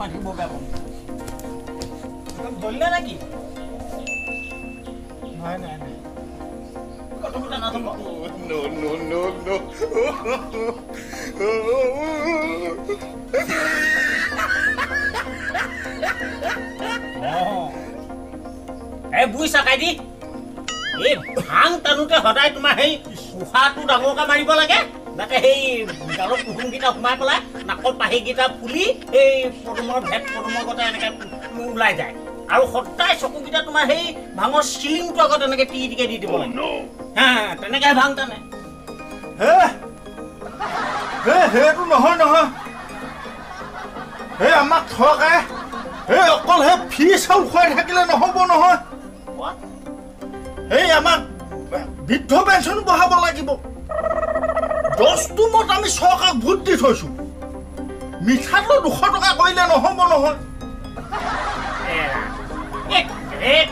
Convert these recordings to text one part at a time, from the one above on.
থাকিব বেয়া পাওঁ দলিলে নেকি নাই নাই নাই No, no, no, no. এই বুইছা কাইদি এই ভাং টানুতে সদায় তোমাৰ সেই উশাহটো ডাঙৰকৈ মাৰিব লাগে যাতে সেই গালত কুহুমকেইটা সোমাই পেলাই নাকত পাহিকেইটা ফুলি এই পদুমৰ ভেট পদুমৰ গতে এনেকৈ ওলাই যায় আৰু সদায় চকুকেইটা তোমাৰ সেই ভাঙৰ চিলিংটো আগত এনেকৈ টিকে দি দিব লাগে হা তেনেকৈ ভাং টানে সেইটো নহয় নহয় এই আমাক থকাই এই অকল সেই ফি চাউল খুৱাই থাকিলে নহ'ব নহয় এই আমাক বৃদ্ধ পেঞ্চন বঢ়াব লাগিব 10টো মত আমি চৰকাৰক ভোট দি থৈছোঁ মিঠাটো 200 টকা কৰিলে নহ'ব নহয়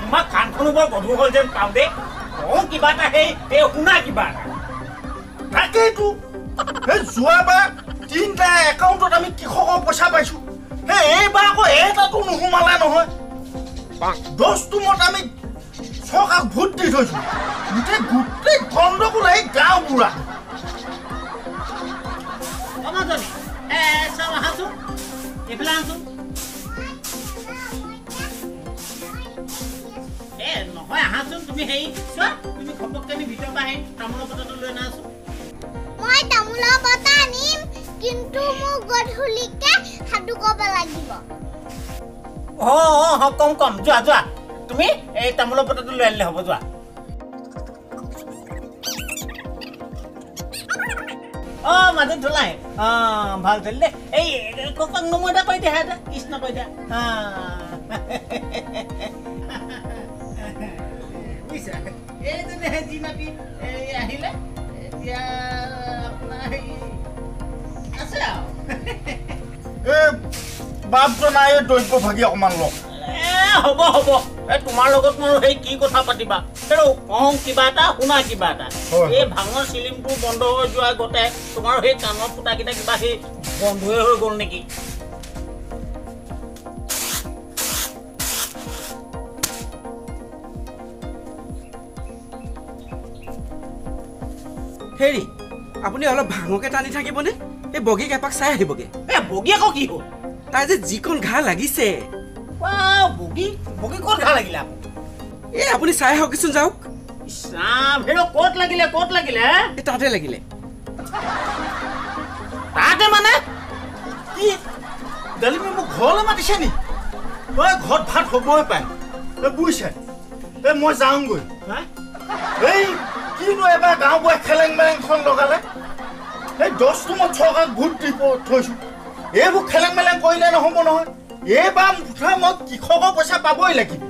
তোমাক কাণখনো বৰ গধুৰ হ'ল যেন পাওঁ দেই কওঁ কিবা এটা সেই শুনা কিবা এটা তাকেইতো সেই যোৱাবাৰ 3টা একাউণ্টত আমি কৃষকৰ পইচা পাইছোঁ সেই এইবাৰ আকৌ এটাতো নোসোমালে নহয় 10টো মত আমি চৰকাৰক ভোট দি থৈছোঁ গোটেই গণ্ডগোল এই গাঁও বুঢ়া আহাচোন এইফালে আহাচোন নহয় আহাচোন তুমি হেৰি চোৱা তুমি ঘপককৈ নি ভিতৰৰ পৰা আহি তামোলৰ বটাটো লৈ নাহাচোন মই তামোলৰ বটা আনিম কিন্তু মোক গধূলিকে সাধু ক'ব লাগিব কম যোৱা যোৱা তুমি এই তামোলৰ বটাটো লৈ আনিলে হ'ব যোৱা মাজত ধুলাই ভাল ধৰিল দে এই ককাক নমতা কৈ দিয়া এটা কৃষ্ণ কৈ দিয়া বুজিছা এইজনে যি নাকি আহিলে এতিয়া আপোনাৰ আছে আৰু বাপজনা এই দ্ৰব্য ভাগি অকণমান লওক হ'ব তোমাৰ লগত মোৰ সেই কি কথা পাতিবা কওঁ কিবা এটা শুনা কিবা এটা এই ভাঙৰ চিলিমটো বন্ধ হৈ যোৱা আগতে তোমাৰ সেই কাণৰ ফুটাকেইটা কিবা সেই বন্ধই হৈ গ'ল নেকি হেৰি আপুনি অলপ ভাঙকে টানি থাকিবনে এই বগীক এপাক চাই আহিবগে বগী আকৌ কি হ'ল তাই যে যিকণ ঘাঁ লাগিছে বগী ক'ত ঘাঁ লাগিলে এই আপুনি চাই আহকচোন যাওক ক'ত লাগিলে তাতে লাগিলে তাতে মানে কি ডালিমে মোক ঘৰলৈ মাতিছে নি তই ঘৰত ভাত হ'বই পায় বুজিছে মই যাওঁগৈ এই কিনো এবাৰ গাঁও বুঢ়াই খেলেং মেলেংখন লগালে এই 10টো মই চৰকাৰক ভোট দি থৈছোঁ এইবোৰ খেলেং মেলেং কৰিলে নহ'ব নহয় এইবাৰ মুঠা মই কৃষকৰ পইচা পাবই লাগিব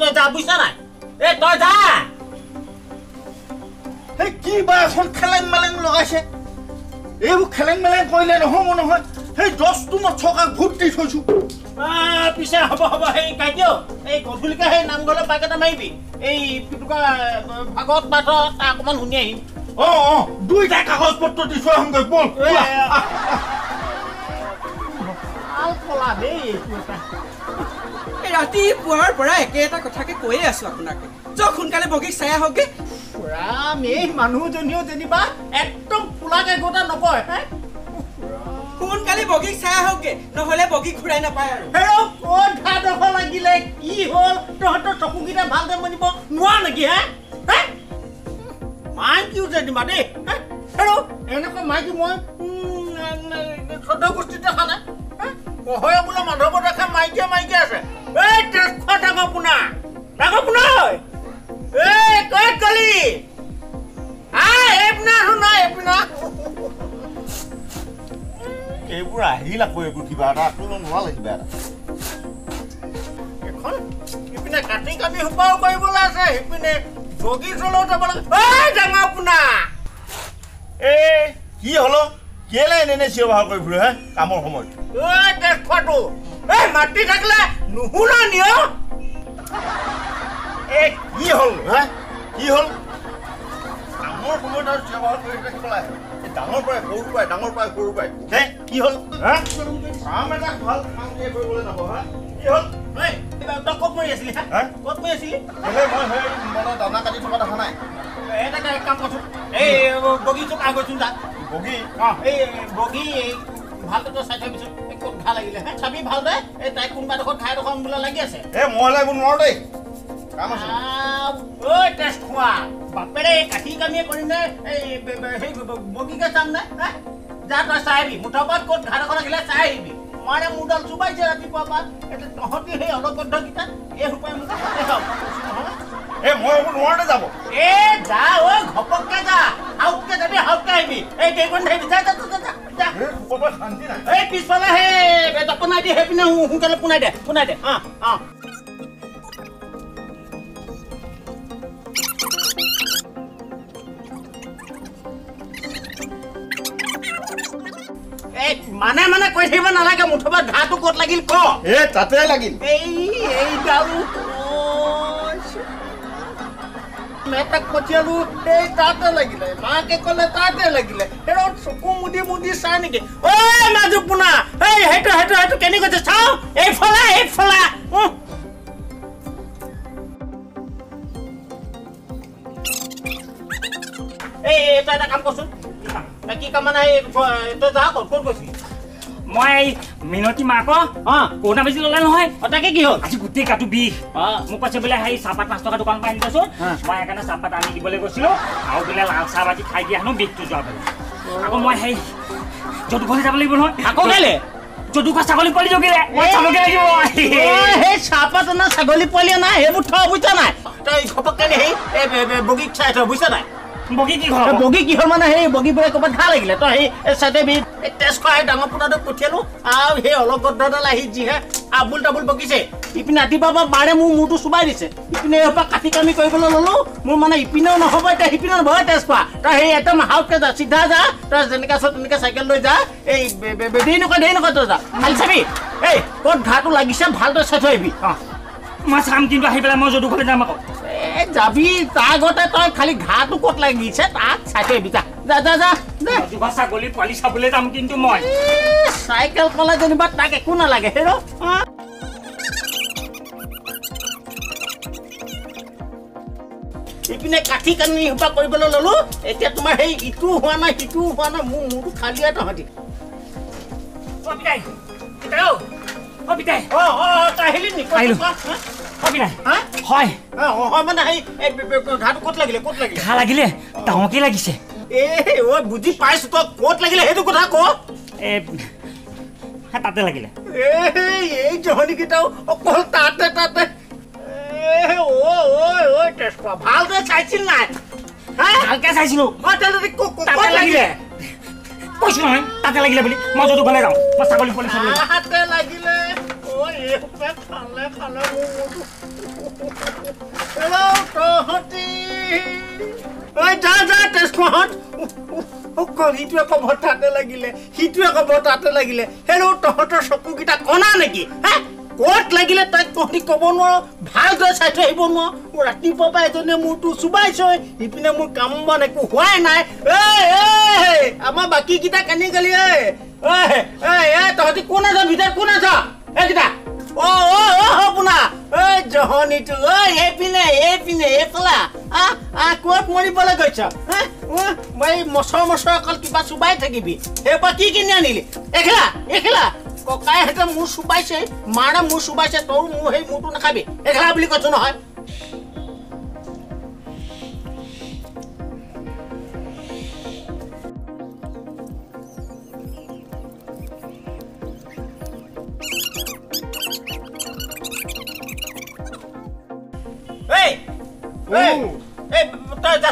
তই যা বুজিছা নাই তই যা সেই কি বা এখন খেলেং মেলেং লগাইছে এইবোৰ খেলেং মেলেং কৰিলে নহ'ব নহয় সেই 10টো মই চৰকাৰক ভোট দি থৈছোঁ পিছে হ'ব সেই কাইদেউ এই গধূলিকে সেই নামঘৰলৈ পাক এটা মাৰিবি এই পিটুকা ভাগত পাঠ তাৰ অকণমান শুনি আহিম দুইটা কাগজ পত্ৰ দি থৈ আহোঁগৈ বল ৰাতিপুৱাৰ পৰা একেটা কথাকে কৈয়ে আছো আপোনাকে যক সোনকালে বগীক চাই আহকগে এই মানুহজনীও যেনিবা একদম ফুলাকে গোটা নকয় সোনকালে বগীক চাই আহকগে নহ'লে বগী ঘূৰাই নাপায় আৰু ক'ত ঘা দখৰ লাগিলে কি হ'ল তহঁতৰ চকুকেইটা ভালকে মনিব নোৱাৰ নেকি মাইকীও যেনিবা দেই এনেকুৱা মাইকী মই চৈধ্য গোষ্ঠীত দেখা নাই কহয় বোলে মাধৱৰ দেখা মাইকীয়ে আছে এই ডাঙৰ পোনা এই ক'ত গলি এইবোৰ আহিল আকৌ এইবোৰ কিবা এটা আকৌ নোৱালে কিবা এটা এখন ইপিনে কাটি সোপাও কৰিবলৈ আছে সিপিনে বগী চলেও যাব লাগে ডাঙৰ পোনা এই কি হলো কেলে এনে চিঞৰ কৰি ফুৰে কামৰ সময়ত দেখুৱাটো এই মাতি থাকিলে নুশুনা নিয় কি হ'ল কি হ'ল ডাঙৰ সময়ত আৰু ব্যৱহাৰ কৰি ৰাখিব লাগে ডাঙৰ পৰাই সৰু পৰাই হে কি হ'ল কাম এটা ভাল কাম কৰিবলৈ যাব হা কি হ'ল তই ক'ত মৰি আছিলি ক'ত মৰি আছিলি মই মনৰ দানা কাটি থকা দেখা নাই এটা কাম কৰচোন এই বগীটোক আগচোন তাত বগী এই বগী ভালকৈ তই চাই থবিচোন ক'ত ঘা লাগিলে হে চাবি ভাল দে এই তাই কোনোবা ডোখৰত ঘাই ডোখৰ বোলে লাগি আছে মই লাগিব নোৱাৰো দেই কাম আছে ঐ টেষ্ট খোৱা বাপেৰে কাঠি কামিয়ে কৰিম নে এই সেই বগীকে চাম নে যা তই চাই আহিবি মুঠৰ ওপৰত ক'ত ঘা ডোখৰ লাগিলে চাই আহিবি মানে মোৰডাল চুবাইছে ৰাতিপুৱাৰ পৰা এতিয়া তহঁতি সেই অলগদ্ধকেইটা এই সোপাই মোক মই এইবোৰ নোৱাৰোতে যাব যা ঐ ঘপককে যা হাউতকে যাবি হাউতকে আহিবি এই কেইখন আহিবি যা শান্তি নাই এই পিছফালে সেই পোনাই দি সেইপিনে সোনকালে পোনাই দে মানে কৈ থাকিব নালাগে মুঠৰ ঘাটো ক'ত লাগিল ক তাতে লাগিল এইডাল মেটাক পঠিয়ালো এই তাতে লাগিলে মাকে ক'লে তাতে লাগিলে চকু মুদি চাই নেকি ঐ মাজু পোনা এই সেইটো কেনে কৈছে চাও এইফালে এই তই এটা কাম কৰচোন কি কাম মানে তই যা ক'ত গৈছিলি মই মিনতি মাক কৰোণা বেছি ল'লে নহয় তাকে কি হ'ল আজি গোটেই গাটো বিষ মোক কৈছে বোলে সেই চাহপাত 5 টকা দোকান পৰা আনি দিছোঁ মই সেইকাৰণে চাহপাত আনি দিবলৈ গৈছিলোঁ আৰু বোলে লাল চাহ বাজি খাই দিয়া হেনো বিষটো যোৱা বোলে আকৌ মই সেই যদুঘৰলৈ যাব লাগিব নহয় আকৌ কেলে যদুঘৰ ছাগলী পোৱালি জগিলে মই চাবগৈ লাগিব সেই চাহপাত অনা ছাগলী পোৱালি নাই সেইবোৰ থ বুজিছা নাই তই ঘপককে সেই বগীক চাই থ বুজিছা নাই বগী কি হ'ল মানে সেই বগী বোলে ক'ৰবাত ঘা লাগিলে তই সেই চাইডে তেজ খোৱা সেই ডাঙৰ পোনাটোক পঠিয়ালো আৰু সেই অলগদ্ধডাল আহি যিহে আবুল তাবুল বকিছে ইপিনে ৰাতিপুৱাৰ পৰা বাৰে মোৰ মূৰটো চুবাই দিছে ইপিনে এইসোপা কাটি কামি কৰিবলৈ ল'লো মোৰ মানে ইপিনেও নহ'ব এতিয়া সিপিনেও নহ'ব তেজ খোৱা তই সেই একদম হাউতকে যা চিধা যা তই যেনেকৈ আছ তেনেকৈ চাইকেল লৈ যা এই দেৰি নকয় তই যা খালি চাবি এই ক'ত ঘাটো লাগিছে ভালদৰে চাই থৈ আহিবি মই চাম কিন্তু আহি পেলাই মই যদুঘৰলৈ যাম আকৌ যাবি তাৰ আগতে তই খালি ঘাটো ক'ত লাগিছে তাক চাই থৈ আহিবি যা যদুঘৰ ছাগলী পোৱালি চাবলৈ যাম কিন্তু মই চাইকেল ক'লে যেনিবা তাক একো নালাগে হেৰ ইপিনে কাঠি কানি সোপা কৰিবলৈ ল'লো এতিয়া তোমাৰ সেই ইটো হোৱা নাই সিটো হোৱা নাই মোৰ মূৰটো খালিয়ে তহঁতি আহিলি নি হয় মানে সেই ঘাটো ক'ত লাগিলে ঘা লাগিলে ডাঙৰকৈ লাগিছে বুজি পাইছো তই ক'ত লাগিলে সেইটো কথা ক তাতে লাগিলে এই জহনীকেইটাও অকল তাতে ভালদৰে চাইছিল নাই ভালকৈ চাইছিলোঁ ক'ত লাগিলে কৈছোঁ নহয় তাতে লাগিলে বুলি মই যদুঘৰলৈ যাওঁ মই ছাগলী পোৱালি চাবলৈ তাতে লাগিলে তহঁতি যা তেজখোৱাহঁত সিটোৱে ক'ব তাতে লাগিলে সিটোৱে ক'ব তাতে লাগিলে হেৰৌ তহঁতৰ চকুকেইটা কণা নেকি হে ক'ত লাগিলে তই তহঁতি ক'ব নোৱাৰ ভালদৰে চাই থৈ আহিব নোৱাৰ ৰাতিপুৱাৰ পৰা এজনীয়ে মূৰটো চুবাইছে সিপিনে মোৰ কাম বন একো হোৱাই নাই আমাৰ বাকীকেইটা কানি গালি তহঁতি কোন আছ ভিতৰত কোন আছ এইকেইটা পোনা জহনীটো এইপিনে এইফালা ক'ত মৰিবলৈ গৈছ মই মচৰ অকল কিবা চুবাই থাকিবি সেইপৰা কি কিনি আনিলি এখেলা ককাইহঁতে মোৰ চুবাইছে মাৰে মোৰ চুবাইছে তোৰ মোৰ সেই মূৰটো নাখাবি এখেলা বুলি কৈছো নহয় তই যা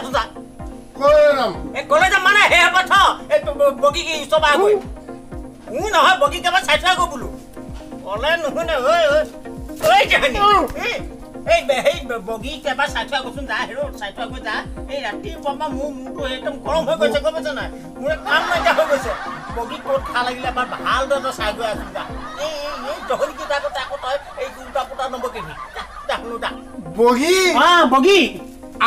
ক'লৈ যাম মানে সেই হ'ব থ বগী চবা গৈ নহয় বগী কেবা চাই থৈ গৈ বোলো ক'লে নুশুনে সেই বগী কেবা চাই থৈ গৈছোন যা হেৰ চাই থৈ গৈ যা এই ৰাতিপুৱাৰ পৰা মোৰ মূৰটো একদম গৰম হৈ গৈছে গম পাইছে নাই মোৰ কাম নাইকিয়া হৈ গৈছে বগী ক'ত খা লাগিলে এবাৰ ভালদৰে তই চাই গৈ আছো যা এই জহনীকেইটা আগতে আকৌ তই এই দুটা পুটা নবকিবি যা বগী বগী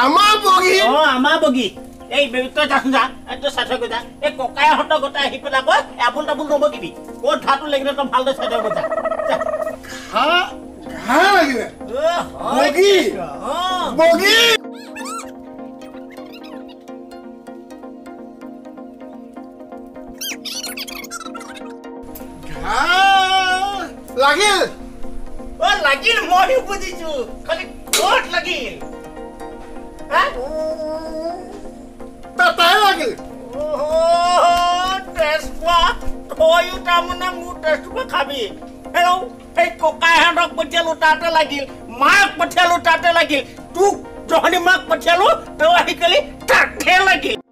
আমাৰ বগী আমাৰ বগী এই তই যাচোন যা তই চাই গৈ যা এই ককাইহঁতৰ গোটাই আহি পেলাই কয় আবুল তাবুল নবকিবি ক'ত ঘাটো লাগিলে তই ভালদৰে চাই গৈ যা ঘা লাগিলে বগী বগী ঘা লাগিল লাগিল মইও বুজিছো খালি ক'ত লাগিল তাই লাগিল তেজপোৱা তয়ো তাৰমানে মোৰ তেজপোৱা খাবি হেৰৌ সেই ককাইহঁতক পঠিয়ালো তাতে লাগিল মাক পঠিয়ালো তাতে লাগিল তোক জহনী মাক পঠিয়ালো তই আহি কালি তাতে লাগিল